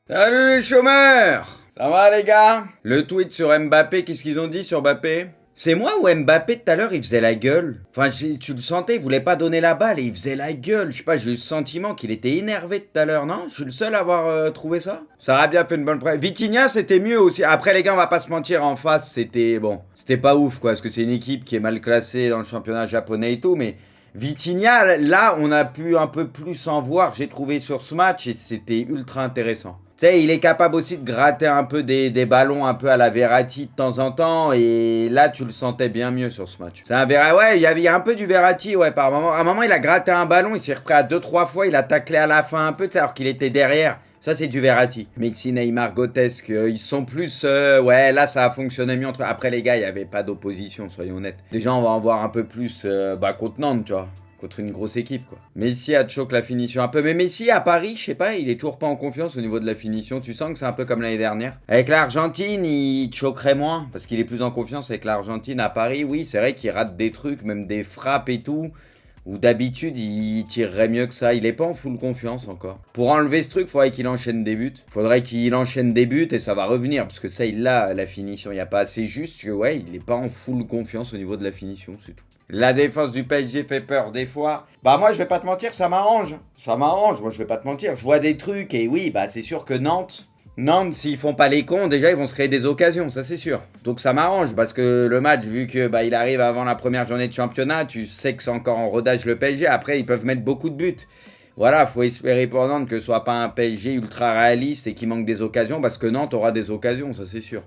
Salut les chômeurs! Ça va les gars? Le tweet sur Mbappé, qu'est-ce qu'ils ont dit sur Mbappé? C'est moi ou Mbappé tout à l'heure il faisait la gueule? Enfin tu le sentais, il voulait pas donner la balle et il faisait la gueule. Je sais pas, j'ai eu le sentiment qu'il était énervé tout à l'heure, non? Je suis le seul à avoir trouvé ça? Ça a bien fait une bonne preuve. Vitinha c'était mieux aussi. Après les gars on va pas se mentir, en face c'était bon. C'était pas ouf quoi, parce que c'est une équipe qui est mal classée dans le championnat japonais et tout, mais... Vitinha, là, on a pu un peu plus en voir, j'ai trouvé sur ce match, et c'était ultra intéressant. Tu sais, il est capable aussi de gratter un peu des ballons un peu à la Verratti de temps en temps, et là, tu le sentais bien mieux sur ce match. C'est un Verratti, ouais, il y a un peu du Verratti, ouais, par moment. À un moment, il a gratté un ballon, il s'est repris à 2-3 fois, il a taclé à la fin un peu, tu sais, alors qu'il était derrière. Ça, c'est du Verratti. Messi, Neymar, Grotesque, ils sont plus... ouais, là, ça a fonctionné mieux entre... Après, les gars, il n'y avait pas d'opposition, soyons honnêtes. Déjà, on va en voir un peu plus contre Nantes, tu vois. Contre une grosse équipe, quoi. Messi a choqué la finition un peu. Mais Messi, à Paris, je sais pas, il est toujours pas en confiance au niveau de la finition. Tu sens que c'est un peu comme l'année dernière. Avec l'Argentine, il choquerait moins, parce qu'il est plus en confiance avec l'Argentine. À Paris, oui, c'est vrai qu'il rate des trucs, même des frappes et tout. Ou d'habitude, il tirerait mieux que ça. Il est pas en full confiance encore. Pour enlever ce truc, il faudrait qu'il enchaîne des buts. Faudrait qu'il enchaîne des buts et ça va revenir. Parce que ça, il l'a, la finition. Il n'y a pas assez juste que, ouais, il est pas en full confiance au niveau de la finition, c'est tout. La défense du PSG fait peur des fois. Bah moi, je vais pas te mentir, ça m'arrange. Ça m'arrange, moi, je vais pas te mentir. Je vois des trucs et oui, bah c'est sûr que Nantes, s'ils font pas les cons, déjà ils vont se créer des occasions, ça c'est sûr. Donc ça m'arrange parce que le match, vu que bah il arrive avant la première journée de championnat, tu sais que c'est encore en rodage le PSG. Après, ils peuvent mettre beaucoup de buts. Voilà, faut espérer pour Nantes que ce soit pas un PSG ultra réaliste et qui manque des occasions parce que Nantes aura des occasions, ça c'est sûr.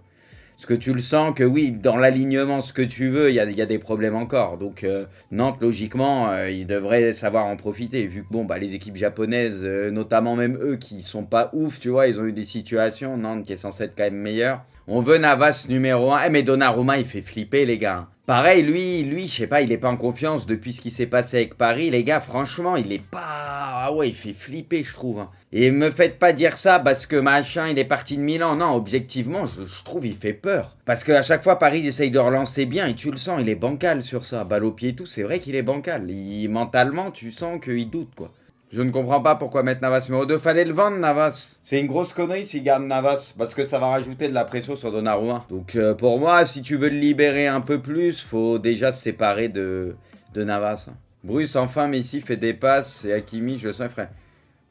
Parce que tu le sens que oui, dans l'alignement, ce que tu veux, il y a des problèmes encore. Donc Nantes, logiquement, ils devraient savoir en profiter. Vu que bon, bah, les équipes japonaises, notamment même eux qui sont pas ouf, tu vois, ils ont eu des situations. Nantes qui est censé être quand même meilleur. On veut Navas numéro 1. Eh mais Donnarumma, il fait flipper les gars. Pareil, lui, je sais pas, il est pas en confiance depuis ce qui s'est passé avec Paris. Les gars, franchement, il est pas... Ah ouais, il fait flipper, je trouve. Et me faites pas dire ça parce que machin, il est parti de Milan. Non, objectivement, je trouve il fait peur. Parce qu'à chaque fois, Paris essaye de relancer bien et tu le sens, il est bancal sur ça. Balle au pied et tout, c'est vrai qu'il est bancal. Mentalement, tu sens qu'il doute, quoi. Je ne comprends pas pourquoi mettre Navas numéro 2. Fallait le vendre, Navas. C'est une grosse connerie s'il garde Navas. Parce que ça va rajouter de la pression sur Donnarumma. Donc pour moi, si tu veux le libérer un peu plus, faut déjà se séparer de Navas. Bruce, enfin, Messi fait des passes. Et Hakimi, je le sens, frère.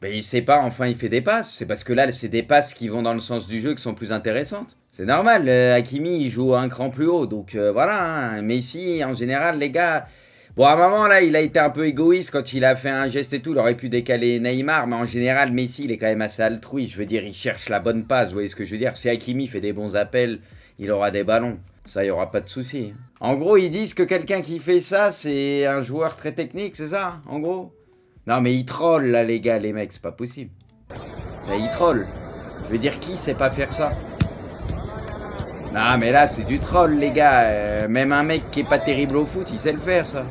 Mais il sait pas, enfin, il fait des passes. C'est parce que là, c'est des passes qui vont dans le sens du jeu qui sont plus intéressantes. C'est normal. Hakimi, il joue un cran plus haut. Donc voilà. Hein. Messi, en général, les gars... Bon, à un moment, là, il a été un peu égoïste quand il a fait un geste et tout. Il aurait pu décaler Neymar, mais en général, Messi, il est quand même assez altruiste. Je veux dire, il cherche la bonne passe. Vous voyez ce que je veux dire? Si Hakimi fait des bons appels, il aura des ballons. Ça, il n'y aura pas de souci. En gros, ils disent que quelqu'un qui fait ça, c'est un joueur très technique, c'est ça, en gros? Non, mais ils trollent, là, les gars, les mecs, c'est pas possible. Ça, ils trollent. Je veux dire, qui sait pas faire ça? Non, mais là, c'est du troll, les gars. Même un mec qui est pas terrible au foot, il sait le faire, ça.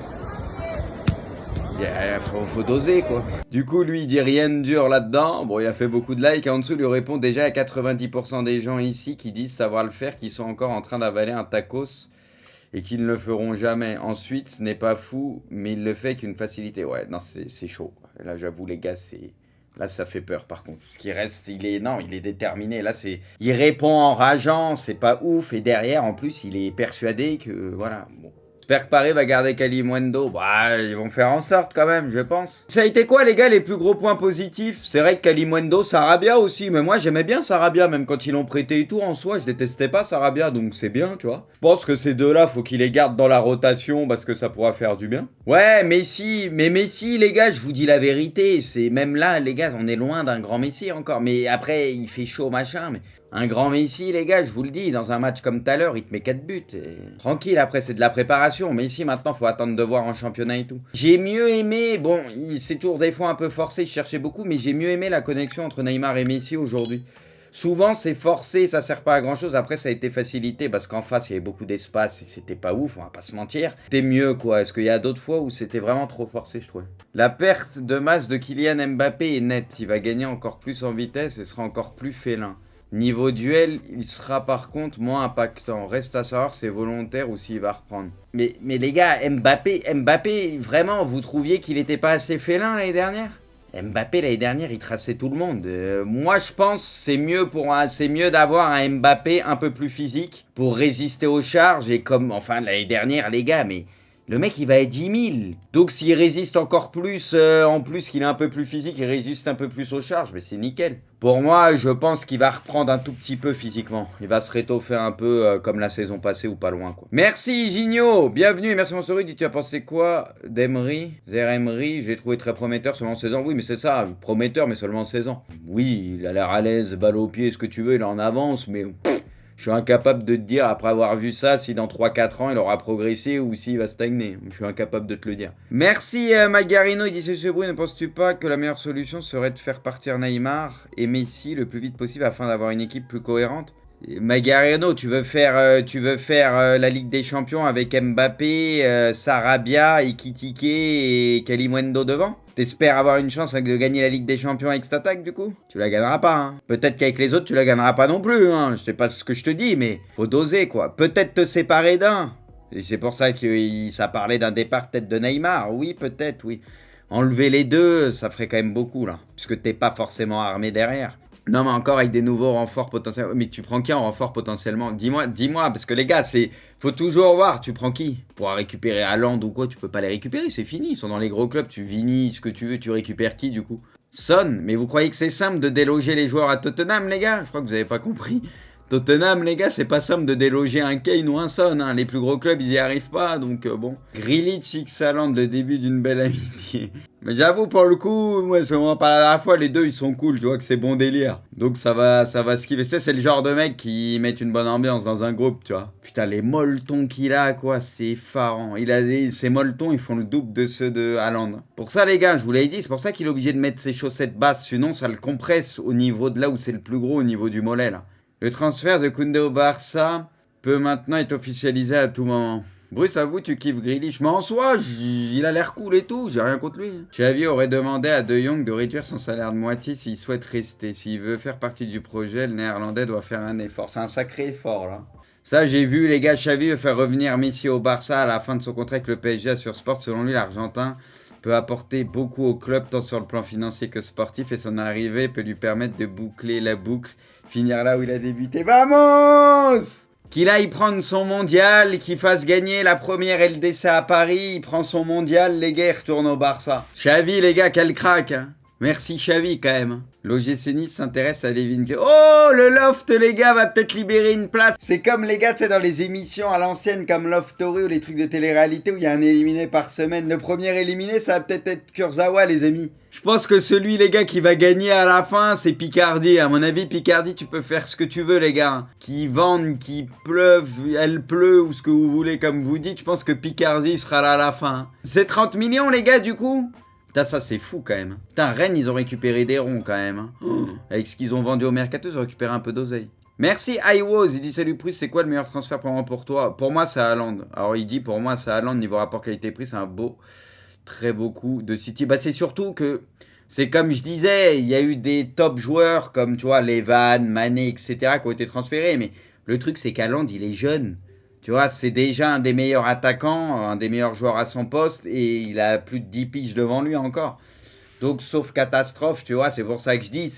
Faut doser quoi. Du coup, lui, il dit rien de dur là-dedans. Bon, il a fait beaucoup de likes. En dessous, il lui répond déjà à 90% des gens ici qui disent savoir le faire, qui sont encore en train d'avaler un tacos et qui ne le feront jamais. Ensuite, ce n'est pas fou, mais il le fait avec une facilité. Ouais, non, c'est chaud. Là, j'avoue, les gars, c'est... Là, ça fait peur, par contre. Parce qu'il reste... Non, il est déterminé. Là, c'est... Il répond en rageant, c'est pas ouf. Et derrière, en plus, il est persuadé que... Voilà, bon... J'espère que Paris va garder Kalimundo. Bah, ils vont faire en sorte quand même, je pense. Ça a été quoi, les gars, les plus gros points positifs? C'est vrai que Kalimundo, Sarabia aussi. Mais moi, j'aimais bien Sarabia, même quand ils l'ont prêté et tout. En soi, je détestais pas Sarabia, donc c'est bien, tu vois. Je pense que ces deux-là, faut qu'ils les gardent dans la rotation parce que ça pourra faire du bien. Ouais, Messi. Mais Messi, les gars, je vous dis la vérité. C'est même là, les gars, on est loin d'un grand Messi encore. Mais après, il fait chaud, machin, mais... Un grand Messi, les gars, je vous le dis, dans un match comme tout à l'heure, il te met 4 buts. Et... Tranquille, après, c'est de la préparation. Messi, maintenant, faut attendre de voir en championnat et tout. J'ai mieux aimé, bon, c'est toujours des fois un peu forcé, je cherchais beaucoup, mais j'ai mieux aimé la connexion entre Neymar et Messi aujourd'hui. Souvent, c'est forcé, ça sert pas à grand chose. Après, ça a été facilité parce qu'en face, il y avait beaucoup d'espace et c'était pas ouf, on va pas se mentir. C'était mieux, quoi. Est-ce qu'il y a d'autres fois où c'était vraiment trop forcé, je trouvais. La perte de masse de Kylian Mbappé est nette. Il va gagner encore plus en vitesse et sera encore plus félin. Niveau duel, il sera par contre moins impactant. Reste à savoir si c'est volontaire ou s'il va reprendre. Mais les gars, Mbappé, vraiment, vous trouviez qu'il était pas assez félin l'année dernière? Mbappé l'année dernière, il traçait tout le monde. Moi, je pense c'est mieux d'avoir un Mbappé un peu plus physique pour résister aux charges et comme enfin l'année dernière, les gars, mais le mec, il va être 10 000. Donc s'il résiste encore plus, en plus qu'il est un peu plus physique, il résiste un peu plus aux charges, mais c'est nickel. Pour moi, je pense qu'il va reprendre un tout petit peu physiquement. Il va se rétoffer un peu comme la saison passée ou pas loin, quoi. Merci Gigno, bienvenue et merci Monsoru. Tu as pensé quoi d'Emery, Emery? Je l'ai trouvé très prometteur, seulement 16 ans. Oui, mais c'est ça, prometteur, mais seulement 16 ans. Oui, il a l'air à l'aise, balle au pied, ce que tu veux, il est en avance, mais... Je suis incapable de te dire, après avoir vu ça, si dans 3-4 ans il aura progressé ou s'il va stagner. Je suis incapable de te le dire. Merci Magarino, il dit ce bruit, ne penses-tu pas que la meilleure solution serait de faire partir Neymar et Messi le plus vite possible afin d'avoir une équipe plus cohérente? Magarino, tu veux faire la Ligue des Champions avec Mbappé, Sarabia, Ekitike et Kalimundo devant? T'espères avoir une chance de gagner la Ligue des Champions avec cette attaque du coup? Tu la gagneras pas, hein. Peut-être qu'avec les autres tu la gagneras pas non plus, hein. Je sais pas ce que je te dis, mais faut doser quoi. Peut-être te séparer d'un. Et c'est pour ça que ça parlait d'un départ peut-être de Neymar. Oui, peut-être, oui. Enlever les deux, ça ferait quand même beaucoup là. Puisque t'es pas forcément armé derrière. Non, mais encore avec des nouveaux renforts potentiels. Mais tu prends qui en renfort potentiellement? Dis-moi, parce que les gars, faut toujours voir, tu prends qui? Pour récupérer Haaland ou quoi, tu peux pas les récupérer, c'est fini. Ils sont dans les gros clubs, tu Vini, ce que tu veux, tu récupères qui du coup? Son, mais vous croyez que c'est simple de déloger les joueurs à Tottenham, les gars? Je crois que vous avez pas compris. Tottenham, les gars, c'est pas simple de déloger un Kane ou un Son. Hein. Les plus gros clubs, ils y arrivent pas, donc bon. Grealish, X-Haaland, le début d'une belle amitié. Mais j'avoue, pour le coup, moi, c'est vraiment pas la dernière fois, les deux, ils sont cool, tu vois que c'est bon délire. Donc ça va se kiffer. Tu sais, c'est le genre de mec qui met une bonne ambiance dans un groupe, tu vois. Putain, les molletons qu'il a, quoi, c'est effarant. Ces molletons, ils font le double de ceux de Haaland. Pour ça, les gars, je vous l'avais dit, c'est pour ça qu'il est obligé de mettre ses chaussettes basses, sinon ça le compresse au niveau de là où c'est le plus gros, au niveau du mollet, là. Le transfert de Koundé au Barça peut maintenant être officialisé à tout moment. Bruce, avoue, tu kiffes Grealish. Mais en soi, il a l'air cool et tout, j'ai rien contre lui. Xavi aurait demandé à De Jong de réduire son salaire de moitié s'il souhaite rester. S'il veut faire partie du projet, le néerlandais doit faire un effort. C'est un sacré effort, là. Ça, j'ai vu, les gars, Xavi veut faire revenir Messi au Barça à la fin de son contrat avec le PSG sur Sport. Selon lui, l'Argentin peut apporter beaucoup au club, tant sur le plan financier que sportif, et son arrivée peut lui permettre de boucler la boucle, finir là où il a débuté. Vamos! Qu'il aille prendre son mondial, qu'il fasse gagner la première LDC à Paris, il prend son mondial, les gars, il retourne au Barça. Xavi, les gars, quel crack, hein. Merci Xavi quand même. L'OGC Nice s'intéresse à Levin. Oh, le Loft, les gars, va peut-être libérer une place. C'est comme les gars, tu sais, dans les émissions à l'ancienne, comme Love Story ou les trucs de télé-réalité où il y a un éliminé par semaine. Le premier éliminé, ça va peut-être être Kurzawa, les amis. Je pense que celui, les gars, qui va gagner à la fin, c'est Picardy. À mon avis, Picardy, tu peux faire ce que tu veux, les gars. Qui vendent, qui pleuve, elle pleut, ou ce que vous voulez, comme vous dites. Je pense que Picardy sera là à la fin. C'est 30 millions, les gars, du coup. Putain, ça c'est fou quand même. Putain, Rennes, ils ont récupéré des ronds quand même. Avec ce qu'ils ont vendu au mercato, ils ont récupéré un peu d'oseille. Merci iWoz, il dit salut Prusse, c'est quoi le meilleur transfert pour toi? Pour moi, c'est Haaland. Alors il dit pour moi, c'est Haaland, niveau rapport qualité-prix, c'est un très beau coup de City. Bah c'est surtout que, c'est comme je disais, il y a eu des top joueurs comme tu vois, Levan, Mané, etc. qui ont été transférés. Mais le truc, c'est qu'Haaland, il est jeune. Tu vois, c'est déjà un des meilleurs attaquants, un des meilleurs joueurs à son poste, et il a plus de 10 piges devant lui encore. Donc, sauf catastrophe, tu vois, c'est pour ça que je dis,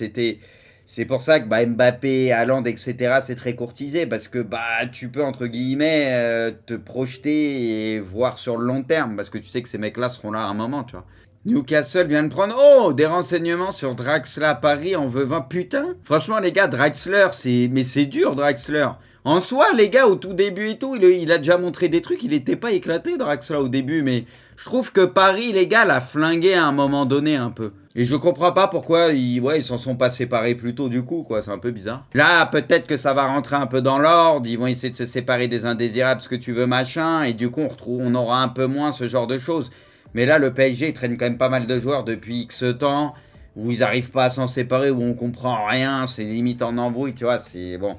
c'est pour ça que Mbappé, Haaland, etc., c'est très courtisé, parce que tu peux, entre guillemets, te projeter et voir sur le long terme, parce que tu sais que ces mecs-là seront là à un moment, tu vois. Newcastle vient de prendre, des renseignements sur Draxler à Paris, on veut 20, putain. Franchement, les gars, Draxler, mais c'est dur, Draxler. En soi, les gars, au tout début et tout, il a déjà montré des trucs, il était pas éclaté, Draxler, au début, mais je trouve que Paris, les gars, l'a flingué à un moment donné, un peu. Et je comprends pas pourquoi ils s'en sont pas séparés plus tôt, du coup, quoi, c'est un peu bizarre. Là, peut-être que ça va rentrer un peu dans l'ordre, ils vont essayer de se séparer des indésirables, ce que tu veux, machin, et du coup, on aura un peu moins ce genre de choses. Mais là, le PSG, il traîne quand même pas mal de joueurs depuis X temps, où ils arrivent pas à s'en séparer, où on comprend rien, c'est limite en embrouille, tu vois, c'est bon.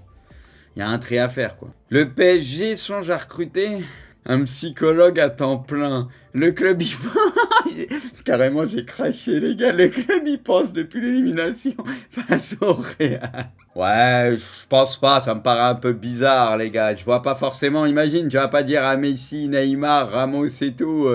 Il y a un trait à faire, quoi. Le PSG songe à recruter un psychologue à temps plein. Le club, carrément, j'ai craché, les gars. Le club, il pense depuis l'élimination face au Real. Ouais, je pense pas. Ça me paraît un peu bizarre, les gars. Je vois pas forcément. Imagine, tu vas pas dire à Messi, Neymar, Ramos et tout.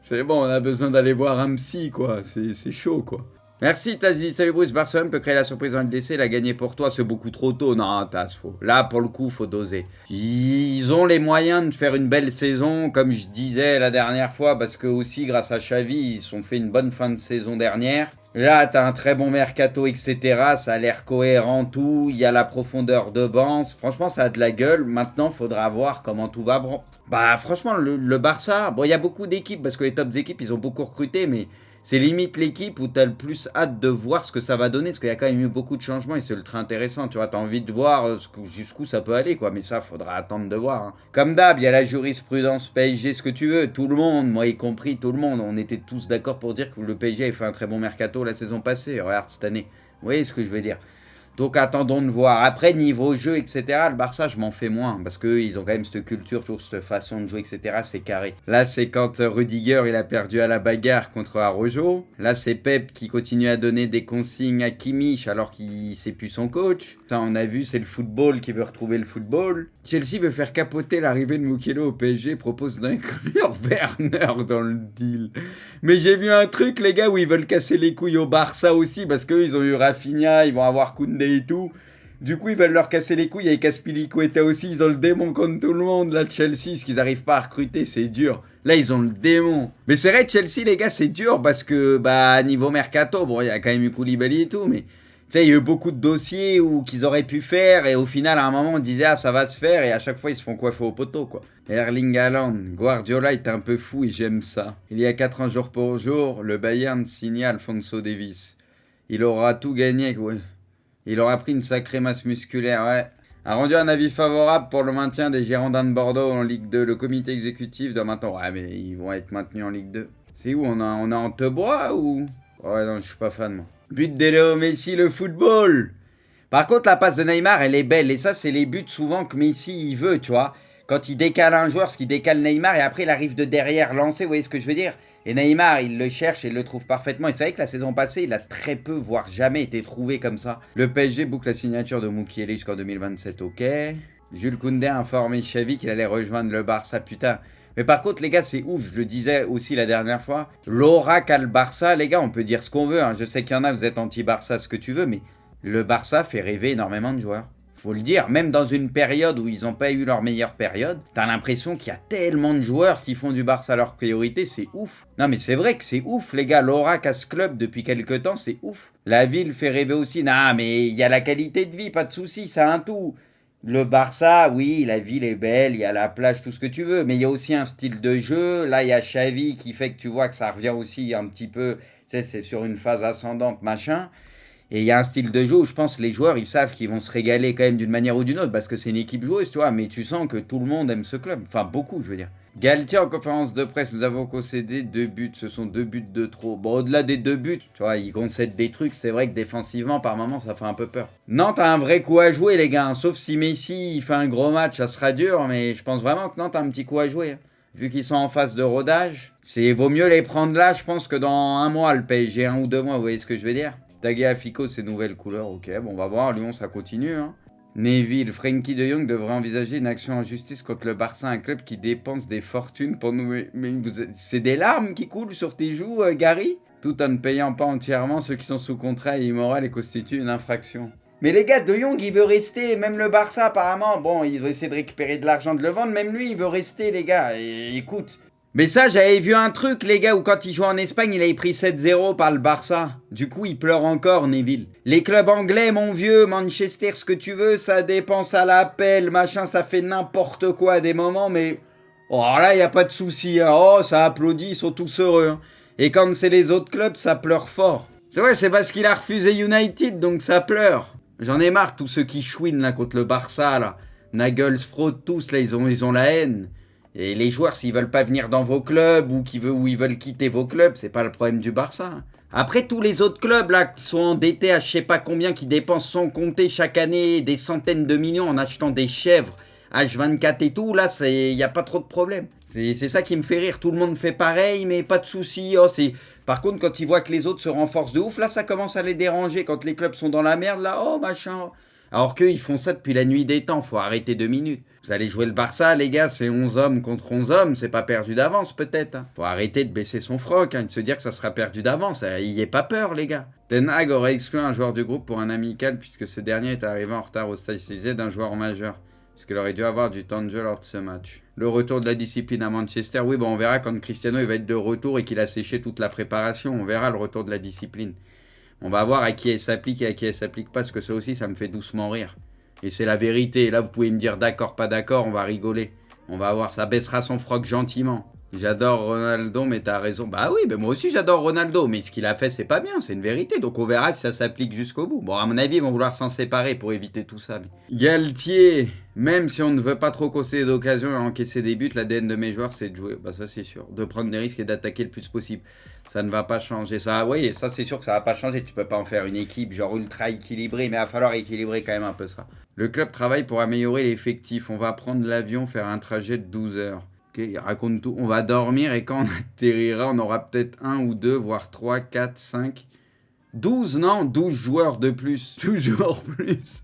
C'est bon, on a besoin d'aller voir un psy, quoi. C'est chaud, quoi. Merci, t'as dit, salut Bruce, Barcelone peut créer la surprise en LDC, la gagner pour toi, c'est beaucoup trop tôt. Non, t'as faux. Là, pour le coup, faut doser. Ils ont les moyens de faire une belle saison, comme je disais la dernière fois, parce que aussi, grâce à Xavi, ils ont fait une bonne fin de saison dernière. Là, t'as un très bon mercato, etc. Ça a l'air cohérent, tout. Il y a la profondeur de banc. Franchement, ça a de la gueule. Maintenant, faudra voir comment tout va. Bah, franchement, le Barça, bon, il y a beaucoup d'équipes, parce que les tops équipes, ils ont beaucoup recruté, mais c'est limite l'équipe où t'as le plus hâte de voir ce que ça va donner, parce qu'il y a quand même eu beaucoup de changements et c'est ultra intéressant, tu vois, t'as envie de voir jusqu'où ça peut aller, quoi, mais ça, faudra attendre de voir. Hein. Comme d'hab, il y a la jurisprudence PSG, ce que tu veux, tout le monde, moi y compris, tout le monde, on était tous d'accord pour dire que le PSG a fait un très bon mercato la saison passée, regarde cette année, vous voyez ce que je veux dire. Donc attendons de voir. Après, niveau jeu, etc., le Barça, je m'en fais moins. Parce qu'ils ont quand même cette culture, toujours cette façon de jouer, etc., c'est carré. Là, c'est quand Rudiger, il a perdu à la bagarre contre Araujo. Là, c'est Pep qui continue à donner des consignes à Kimmich alors qu'il sait plus son coach. Ça, on a vu, c'est le football qui veut retrouver le football. Chelsea veut faire capoter l'arrivée de Mukiele au PSG, propose d'inclure Werner dans le deal. Mais j'ai vu un truc, les gars, où ils veulent casser les couilles au Barça aussi, parce qu'eux, ils ont eu Rafinha, ils vont avoir Koundé et tout. Du coup, ils veulent leur casser les couilles avec Azpilicueta aussi. Ils ont le démon contre tout le monde, là, Chelsea. Ce qu'ils n'arrivent pas à recruter, c'est dur. Là, ils ont le démon. Mais c'est vrai, Chelsea, les gars, c'est dur parce que, bah, niveau mercato, bon, il y a quand même eu Koulibaly et tout, mais tu sais, il y a eu beaucoup de dossiers qu'ils auraient pu faire. Et au final, à un moment, on disait, ah, ça va se faire. Et à chaque fois, ils se font coiffer au poteau, quoi. Erling Haaland, Guardiola est un peu fou et j'aime ça. Il y a 4 ans jour pour jour, le Bayern signait Alphonso Davies. Il aura tout gagné, ouais. Il aura pris une sacrée masse musculaire, ouais. A rendu un avis favorable pour le maintien des Girondins de Bordeaux en Ligue 2. Le comité exécutif doit maintenant... Ouais, mais ils vont être maintenus en Ligue 2. C'est où on a Antebois ou... Ouais, non, je suis pas fan, moi. But de Léo Messi, le football. Par contre, la passe de Neymar, elle est belle. Et ça, c'est les buts souvent que Messi, il veut, tu vois. Quand il décale un joueur, ce qui décale Neymar, et après, il arrive de derrière lancer, vous voyez ce que je veux dire? Et Neymar, il le cherche et il le trouve parfaitement. Et c'est vrai que la saison passée, il a très peu, voire jamais été trouvé comme ça. Le PSG boucle la signature de Mukiele jusqu'en 2027, ok. Jules Koundé a informé Xavi qu'il allait rejoindre le Barça, putain. Mais par contre, les gars, c'est ouf, je le disais aussi la dernière fois. L'aura qu'a le Barça, les gars, on peut dire ce qu'on veut. Hein. Je sais qu'il y en a, vous êtes anti-Barça, ce que tu veux, mais le Barça fait rêver énormément de joueurs. Faut le dire, même dans une période où ils n'ont pas eu leur meilleure période, t'as l'impression qu'il y a tellement de joueurs qui font du Barça leur priorité, c'est ouf. Non mais c'est vrai que c'est ouf les gars, l'aura qu'a ce club depuis quelques temps, c'est ouf. La ville fait rêver aussi, non mais il y a la qualité de vie, pas de soucis, ça a un tout. Le Barça, oui, la ville est belle, il y a la plage, tout ce que tu veux, mais il y a aussi un style de jeu. Là, il y a Xavi qui fait que tu vois que ça revient aussi un petit peu, tu sais, c'est sur une phase ascendante, machin. Et il y a un style de jeu où je pense que les joueurs, ils savent qu'ils vont se régaler quand même d'une manière ou d'une autre, parce que c'est une équipe joueuse, tu vois, mais tu sens que tout le monde aime ce club. Enfin, beaucoup, je veux dire. Galtier en conférence de presse, nous avons concédé 2 buts, ce sont 2 buts de trop. Bon, au-delà des 2 buts, tu vois, ils concèdent des trucs, c'est vrai que défensivement, par moments, ça fait un peu peur. Nantes a un vrai coup à jouer, les gars, hein. Sauf si Messi il fait un gros match, ça sera dur, mais je pense vraiment que Nantes a un petit coup à jouer. Hein. Vu qu'ils sont en phase de rodage, vaut mieux les prendre là, je pense, que dans un mois, le PSG, 1 ou 2 mois, vous voyez ce que je veux dire? Taguer à Fico ses nouvelles couleurs, ok, bon on va voir, Lyon ça continue. Hein. Neville, Frenkie de Jong devrait envisager une action en justice contre le Barça, un club qui dépense des fortunes pour nous... Mais c'est des larmes qui coulent sur tes joues, Gary? Tout en ne payant pas entièrement ceux qui sont sous contrat et immoral et constituent une infraction. Mais les gars, De Jong il veut rester, même le Barça apparemment, bon ils ont essayé de récupérer de l'argent, de le vendre, même lui il veut rester les gars, et écoute... Mais ça, j'avais vu un truc, les gars, où quand il jouait en Espagne, il avait pris 7-0 par le Barça. Du coup, il pleure encore, Neville. Les clubs anglais, mon vieux, Manchester, ce que tu veux, ça dépense à l'appel, machin, ça fait n'importe quoi à des moments, mais... Oh là, y a pas de souci, hein. Oh, ça applaudit, ils sont tous heureux. Hein. Et quand c'est les autres clubs, ça pleure fort. C'est vrai, c'est parce qu'il a refusé United, donc ça pleure. J'en ai marre, tous ceux qui chouinent, là, contre le Barça, là. Nagelsmann, tous, là, ils ont la haine. Et les joueurs, s'ils veulent pas venir dans vos clubs ou ils veulent quitter vos clubs, c'est pas le problème du Barça. Après, tous les autres clubs là qui sont endettés à je sais pas combien, qui dépensent sans compter chaque année des centaines de millions en achetant des chèvres H24 et tout, là, il n'y a pas trop de problème. C'est ça qui me fait rire. Tout le monde fait pareil, mais pas de soucis. Oh, par contre, quand ils voient que les autres se renforcent de ouf, là, ça commence à les déranger. Quand les clubs sont dans la merde, là, oh, machin. Alors qu'eux, ils font ça depuis la nuit des temps, faut arrêter 2 minutes. Vous allez jouer le Barça, les gars, c'est 11 hommes contre 11 hommes, c'est pas perdu d'avance peut-être. Hein. Faut arrêter de baisser son froc, hein, de se dire que ça sera perdu d'avance. Y ait pas peur, les gars. Ten Hag aurait exclu un joueur du groupe pour un amical puisque ce dernier est arrivé en retard au stade CZ d'un joueur majeur. Puisqu'il aurait dû avoir du temps de jeu lors de ce match. Le retour de la discipline à Manchester, oui, bon, on verra quand Cristiano il va être de retour et qu'il a séché toute la préparation. On verra le retour de la discipline. On va voir à qui elle s'applique et à qui elle s'applique pas, parce que ça aussi, ça me fait doucement rire. Et c'est la vérité. Et là, vous pouvez me dire d'accord, pas d'accord, on va rigoler. On va voir, ça baissera son froc gentiment. J'adore Ronaldo, mais t'as raison. Bah oui, mais moi aussi j'adore Ronaldo, mais ce qu'il a fait, c'est pas bien, c'est une vérité. Donc on verra si ça s'applique jusqu'au bout. Bon, à mon avis, ils vont vouloir s'en séparer pour éviter tout ça. Mais... Galtier, même si on ne veut pas trop concéder d'occasion et encaisser des buts, l'ADN de mes joueurs, c'est de jouer. Bah ça, c'est sûr. De prendre des risques et d'attaquer le plus possible. Ça ne va pas changer. Ça, oui, ça, c'est sûr que ça va pas changer. Tu peux pas en faire une équipe genre ultra équilibrée, mais il va falloir équilibrer quand même un peu ça. Le club travaille pour améliorer l'effectif. On va prendre l'avion, faire un trajet de 12 heures. Ok, il raconte tout. On va dormir et quand on atterrira, on aura peut-être 1 ou 2, voire 3, 4, 5... 12, non 12 joueurs de plus. 12 joueurs plus.